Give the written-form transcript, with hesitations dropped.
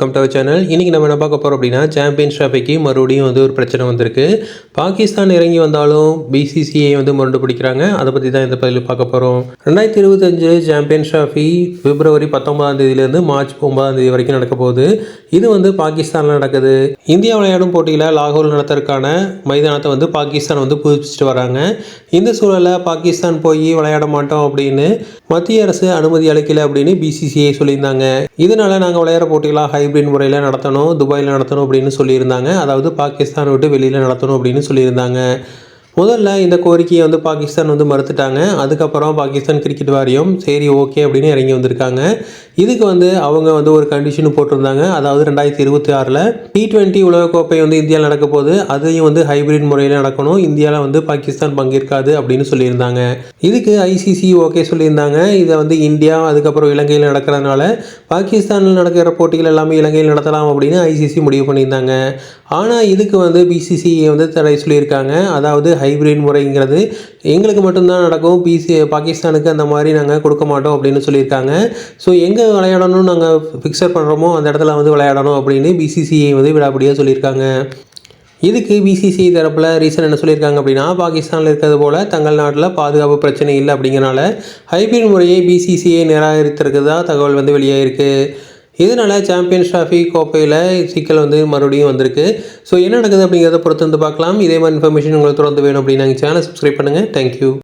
Welcome to our channel. இன்றைக்கி நம்ம என்ன பார்க்க போகிறோம் அப்படின்னா, சாம்பியன்ஸ் டிராஃபிக்கு மறுபடியும் வந்து ஒரு பிரச்சனை வந்திருக்கு. பாகிஸ்தான் இறங்கி வந்தாலும் பிசிசிஐ வந்து முரண்டு பிடிக்கிறாங்க. அதை பற்றி தான் இந்த பதிவில் பார்க்க போகிறோம். 2025 சாம்பியன்ஸ் டிராஃபி பிப்ரவரி 19ஆம் தேதியிலேருந்து மார்ச் 9ஆம் தேதி வரைக்கும் நடக்க போகுது. இது வந்து பாகிஸ்தானில் நடக்குது. இந்தியா விளையாடும் போட்டியில் லாகூர் நடத்துறதுக்கான மைதானத்தை வந்து பாகிஸ்தான் வந்து புதுப்பிச்சுட்டு வராங்க. இந்த சூழலில் பாகிஸ்தான் போய் விளையாட மாட்டோம் அப்படின்னு மத்திய அரசு அனுமதி அளிக்கலை அப்படின்னு பிசிசிஐ சொல்லியிருந்தாங்க. இதனால நாங்கள் விளையாட போட்டிகளாக ஹைபிரிட் முறையில் நடத்தணும், துபாயில் நடத்தணும் அப்படின்னு சொல்லியிருந்தாங்க. அதாவது பாகிஸ்தான் விட்டு வெளியில் நடத்தணும் அப்படின்னு சொல்லியிருந்தாங்க. முதல்ல இந்த கோரிக்கையை வந்து பாகிஸ்தான் வந்து மறுத்துட்டாங்க. அதுக்கப்புறம் பாகிஸ்தான் கிரிக்கெட் வாரியம் சரி ஓகே அப்படின்னு இறங்கி வந்திருக்காங்க. இதுக்கு வந்து அவங்க வந்து ஒரு கண்டிஷனும் போட்டிருந்தாங்க. அதாவது 2026 T20 உலகக்கோப்பை வந்து இந்தியாவில் நடக்க போகுது, அதையும் வந்து ஹைபிரிட் முறையில் நடக்கணும், இந்தியாவில் வந்து பாகிஸ்தான் பங்கேற்காது அப்படின்னு சொல்லியிருந்தாங்க. இதுக்கு ஐசிசி ஓகே சொல்லியிருந்தாங்க. இதை வந்து இந்தியா அதுக்கப்புறம் இலங்கையில் நடக்கிறதுனால பாகிஸ்தானில் நடக்கிற போட்டிகள் எல்லாமே இலங்கையில் நடத்தலாம் அப்படின்னு ஐசிசி முடிவு பண்ணியிருந்தாங்க. ஆனால் இதுக்கு வந்து பிசிசிஐ வந்து தடை சொல்லியிருக்காங்க. அதாவது ஹைபிரிட் முறைங்கிறது எங்களுக்கு மட்டும்தான் நடக்கும், பாகிஸ்தானுக்கு அந்த மாதிரி நாங்கள் கொடுக்க மாட்டோம் அப்படின்னு சொல்லியிருக்காங்க. ஸோ எங்கே விளையாடணும்னு நாங்கள் ஃபிக்ஸர் பண்ணுறோமோ அந்த இடத்துல வந்து விளையாடணும் அப்படின்னு பிசிசிஐ வந்து விடாப்படியாக சொல்லியிருக்காங்க. இதுக்கு பிசிசிஐ தரப்பில் ரீசன் என்ன சொல்லியிருக்காங்க அப்படின்னா, பாகிஸ்தானில் இருக்கிறது போல் தங்கள் நாட்டில் பாதுகாப்பு பிரச்சனை இல்லை அப்படிங்கிறனால ஹைபிரிட் முறையை பிசிசிஐ நிராகரித்திருக்கிறதா தகவல் வந்து வெளியாகிருக்கு. இதனால் சாம்பியன்ஸ் டிராஃபி கோப்பையில் சிக்கல் வந்து மறுபடியும் வந்திருக்கு. ஸோ என்ன நடக்குது அப்படிங்கிறத பொறுத்து வந்து பார்க்கலாம். இதே மாதிரி இன்ஃபர்மேஷன் உங்களுக்கு தொடர்ந்து வேணும் அப்படின்னு நாங்கள் சேனலை சப்ஸ்கிரைப் பண்ணுங்கள். தேங்க்யூ.